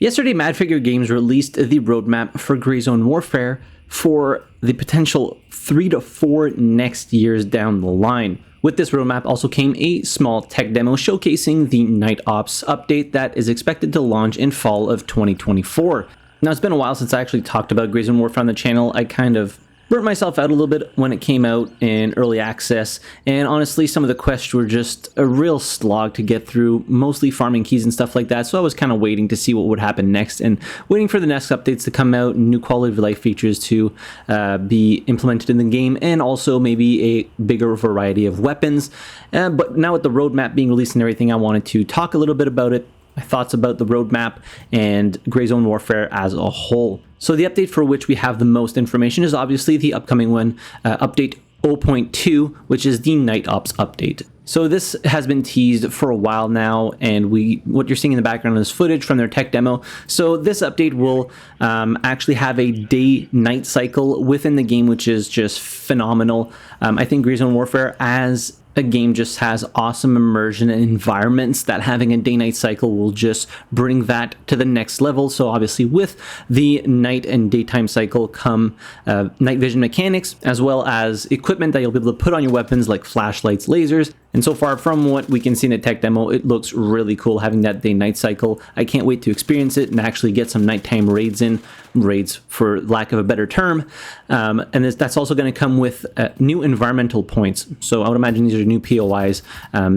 Yesterday, Madfinger Games released the roadmap for Grayzone Warfare for the potential 3 to 4 next years down the line. With this roadmap also came a small tech demo showcasing the Night Ops update that is expected to launch in fall of 2024. Now, it's been a while since I actually talked about Grayzone Warfare on the channel. I kind of burnt myself out a little bit when it came out in early access, and honestly some of the quests were just a real slog to get through, mostly farming keys and stuff like that, so I was kind of waiting to see what would happen next and waiting for the next updates to come out, new quality of life features to be implemented in the game, and also maybe a bigger variety of weapons. But now with the roadmap being released and everything, I wanted to talk a little bit about it, my thoughts about the roadmap and Grayzone Warfare as a whole. So the update for which we have the most information is obviously the upcoming one, update 0.2, which is the Night Ops update. So this has been teased for a while now, and what you're seeing in the background is footage from their tech demo. So this update will actually have a day-night cycle within the game, which is just phenomenal. I think Grayzone Warfare as a game just has awesome immersion and environments that having a day-night cycle will just bring that to the next level. So obviously with the night and daytime cycle come night vision mechanics, as well as equipment that you'll be able to put on your weapons like flashlights, lasers. And so far from what we can see in the tech demo, it looks really cool having that day-night cycle. I can't wait to experience it and actually get some nighttime raids for lack of a better term. And that's also going to come with new environmental points. So I would imagine these are new POIs.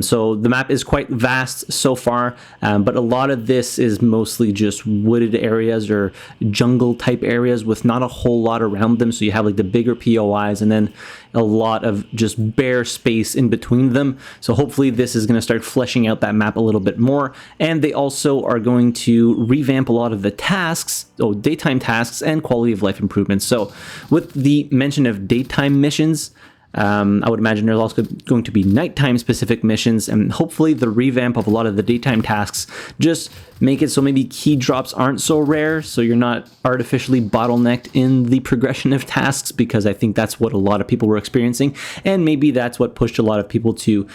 So the map is quite vast so far, but a lot of this is mostly just wooded areas or jungle type areas with not a whole lot around them. So you have like the bigger POIs and then a lot of just bare space in between them. So hopefully this is going to start fleshing out that map a little bit more. And they also are going to revamp a lot of the tasks, daytime tasks and quality of life improvements. So with the mention of daytime missions, I would imagine there's also going to be nighttime specific missions, and hopefully the revamp of a lot of the daytime tasks just make it so maybe key drops aren't so rare, so you're not artificially bottlenecked in the progression of tasks, because I think that's what a lot of people were experiencing, and maybe that's what pushed a lot of people to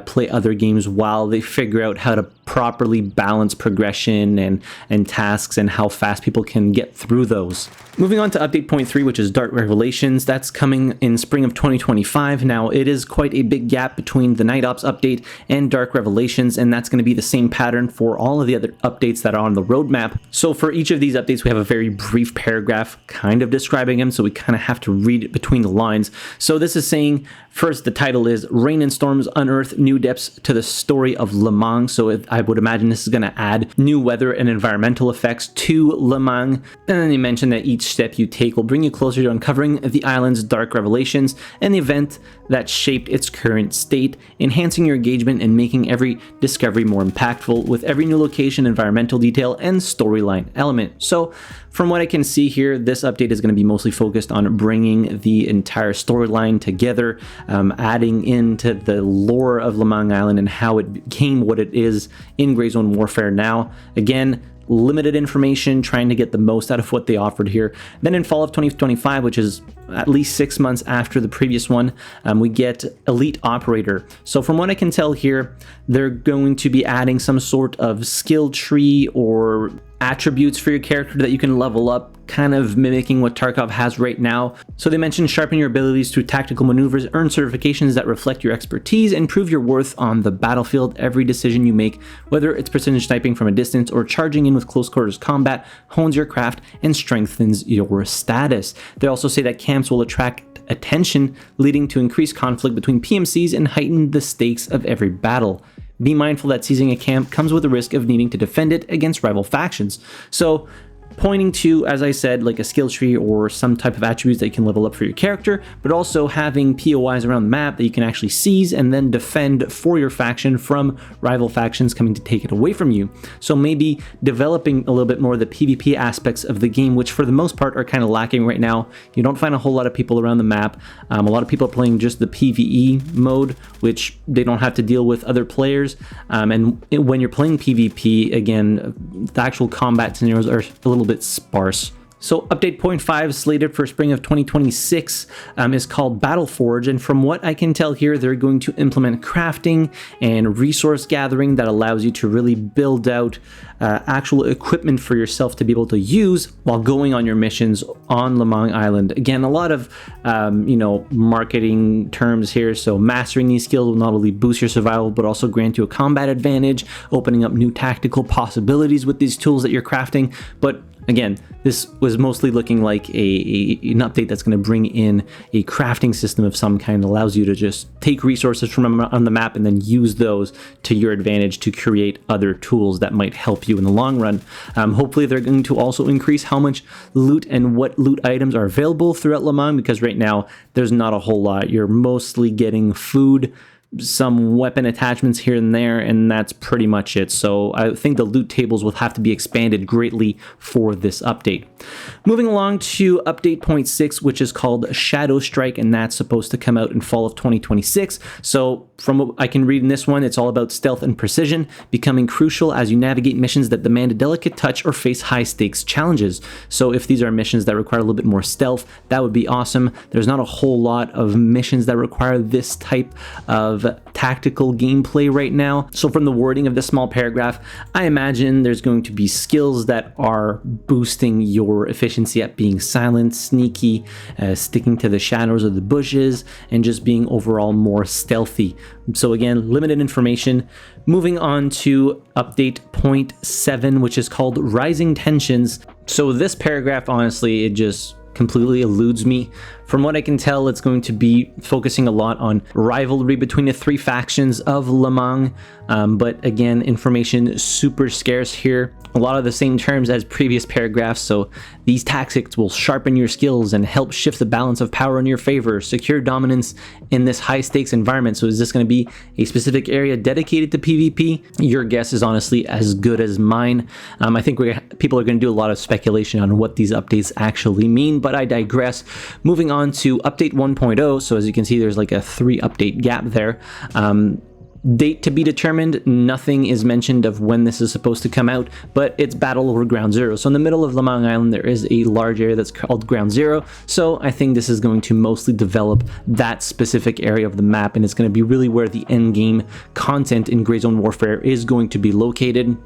play other games while they figure out how to properly balance progression and tasks and how fast people can get through those. Moving on to update 0.3, which is Dark Revelations. That's coming in spring of 2025. Now, it is quite a big gap between the Night Ops update and Dark Revelations, and that's going to be the same pattern for all of the other updates that are on the roadmap. So for each of these updates, we have a very brief paragraph kind of describing them, so we kind of have to read it between the lines. So this is saying, first, the title is Rain and Storms Unearth New Depths to the Story of Le Mans. So I would imagine this is going to add new weather and environmental effects to Le Mans. And then they mention that each step you take will bring you closer to uncovering the island's dark revelations and the event that shaped its current state, enhancing your engagement and making every discovery more impactful with every new location, environmental detail, and storyline element. So from what I can see here, this update is going to be mostly focused on bringing the entire storyline together, adding into the lore of Le Mans Island and how it became what it is in Grayzone Warfare now. Again, limited information, trying to get the most out of what they offered here. Then in fall of 2025, which is at least 6 months after the previous one, we get Elite Operator. So from what I can tell here, they're going to be adding some sort of skill tree or attributes for your character that you can level up, kind of mimicking what Tarkov has right now. So they mentioned sharpen your abilities through tactical maneuvers, earn certifications that reflect your expertise, and prove your worth on the battlefield. Every decision you make, whether it's precision sniping from a distance or charging in with close quarters combat, hones your craft and strengthens your status. They also say that camps will attract attention, leading to increased conflict between PMCs and heighten the stakes of every battle. Be mindful that seizing a camp comes with the risk of needing to defend it against rival factions. So pointing to, as I said, like a skill tree or some type of attributes that you can level up for your character, but also having POIs around the map that you can actually seize and then defend for your faction from rival factions coming to take it away from you. So maybe developing a little bit more of the PvP aspects of the game, which for the most part are kind of lacking right now. You don't find a whole lot of people around the map. A lot of people are playing just the PvE mode, which they don't have to deal with other players. And when you're playing PvP, again, the actual combat scenarios are a little bit sparse. So update 0.5 slated for spring of 2026 is called Battle Forge, and from what I can tell here, they're going to implement crafting and resource gathering that allows you to really build out actual equipment for yourself to be able to use while going on your missions on Lemang Island. Again, a lot of marketing terms here. So mastering these skills will not only boost your survival, but also grant you a combat advantage, opening up new tactical possibilities with these tools that you're crafting. But again, this was mostly looking like an update that's going to bring in a crafting system of some kind that allows you to just take resources from on the map and then use those to your advantage to create other tools that might help you in the long run. Hopefully they're going to also increase how much loot and what loot items are available throughout Lemang, because right now there's not a whole lot. You're mostly getting food, some weapon attachments here and there, and that's pretty much it. So I think the loot tables will have to be expanded greatly for this update. Moving along to update 0.6, which is called Shadow Strike, and that's supposed to come out in fall of 2026. So from what I can read in this one, it's all about stealth and precision becoming crucial as you navigate missions that demand a delicate touch or face high stakes challenges. So if these are missions that require a little bit more stealth, that would be awesome. There's not a whole lot of missions that require this type of tactical gameplay right now. So from the wording of this small paragraph, I imagine there's going to be skills that are boosting your efficiency at being silent, sneaky, sticking to the shadows of the bushes, and just being overall more stealthy. So again, limited information. Moving on to update 0.7, which is called Rising Tensions. So this paragraph, honestly, it just completely eludes me. From what I can tell, it's going to be focusing a lot on rivalry between the three factions of Lemang, but again, information super scarce here. A lot of the same terms as previous paragraphs, so these tactics will sharpen your skills and help shift the balance of power in your favor, secure dominance in this high stakes environment. So is this going to be a specific area dedicated to PvP? Your guess is honestly as good as mine. I think people are going to do a lot of speculation on what these updates actually mean, but I digress. Moving on to update 1.0. So as you can see, there's like a 3 update gap there. Date to be determined. Nothing is mentioned of when this is supposed to come out, but it's battle over Ground Zero. So in the middle of Lemang Island, there is a large area that's called Ground Zero. So I think this is going to mostly develop that specific area of the map, and it's going to be really where the end game content in Grayzone Warfare is going to be located.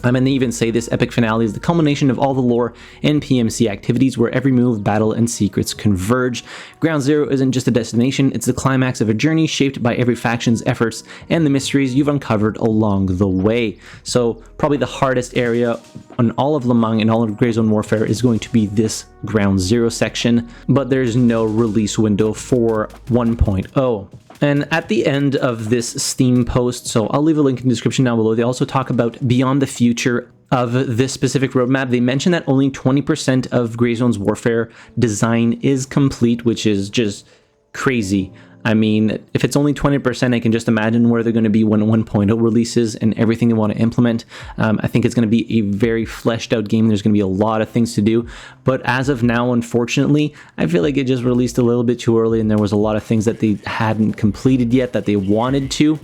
And they even say this epic finale is the culmination of all the lore and PMC activities where every move, battle, and secrets converge. Ground Zero isn't just a destination, it's the climax of a journey shaped by every faction's efforts and the mysteries you've uncovered along the way. So probably the hardest area on all of Lemang and all of Grayzone Warfare is going to be this Ground Zero section, but there's no release window for 1.0. And at the end of this Steam post, so I'll leave a link in the description down below, they also talk about beyond the future of this specific roadmap. They mention that only 20% of Grayzone's Warfare design is complete, which is just crazy. I mean, if it's only 20%, I can just imagine where they're going to be when 1.0 releases and everything they want to implement. I think it's going to be a very fleshed out game. There's going to be a lot of things to do. But as of now, unfortunately, I feel like it just released a little bit too early and there was a lot of things that they hadn't completed yet that they wanted to.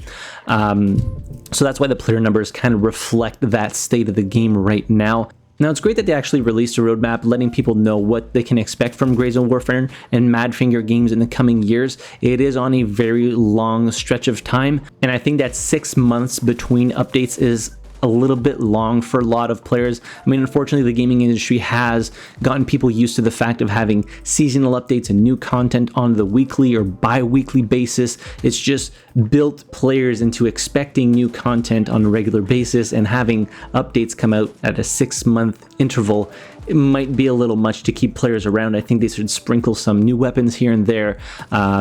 So that's why the player numbers kind of reflect that state of the game right now. Now, it's great that they actually released a roadmap letting people know what they can expect from Grayzone Warfare and Madfinger Games in the coming years. It is on a very long stretch of time, and I think that 6 months between updates is a little bit long for a lot of players. I mean, unfortunately, the gaming industry has gotten people used to the fact of having seasonal updates and new content on the weekly or bi-weekly basis. It's just built players into expecting new content on a regular basis, and having updates come out at a 6-month interval, it might be a little much to keep players around. I think they should sprinkle some new weapons here and there,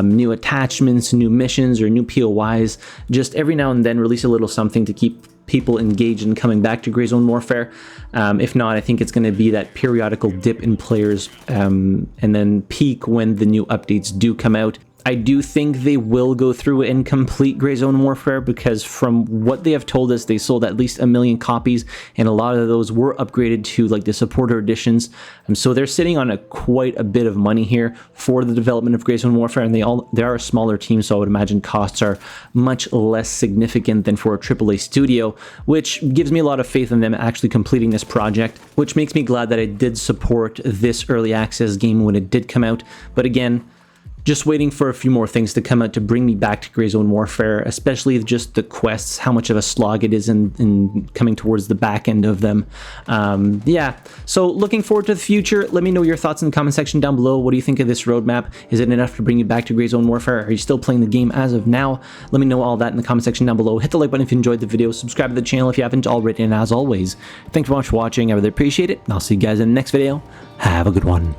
new attachments, new missions, or new POIs. Just every now and then release a little something to keep people engaged in coming back to Grayzone Warfare. If not, I think it's going to be that periodical dip in players and then peak when the new updates do come out. I do think they will go through and complete Grayzone Warfare, because from what they have told us, they sold at least 1 million copies, and a lot of those were upgraded to like the supporter editions. So they're sitting on quite a bit of money here for the development of Grayzone Warfare, and they are a smaller team, so I would imagine costs are much less significant than for a AAA studio, which gives me a lot of faith in them actually completing this project, which makes me glad that I did support this early access game when it did come out. But again, just waiting for a few more things to come out to bring me back to Grayzone Warfare, especially just the quests, how much of a slog it is in coming towards the back end of them. Yeah, so looking forward to the future. Let me know your thoughts in the comment section down below. What do you think of this roadmap? Is it enough to bring you back to Grayzone Warfare? Are you still playing the game as of now? Let me know all that in the comment section down below. Hit the like button if you enjoyed the video. Subscribe to the channel if you haven't already. And as always, thanks so much for watching. I really appreciate it. And I'll see you guys in the next video. Have a good one.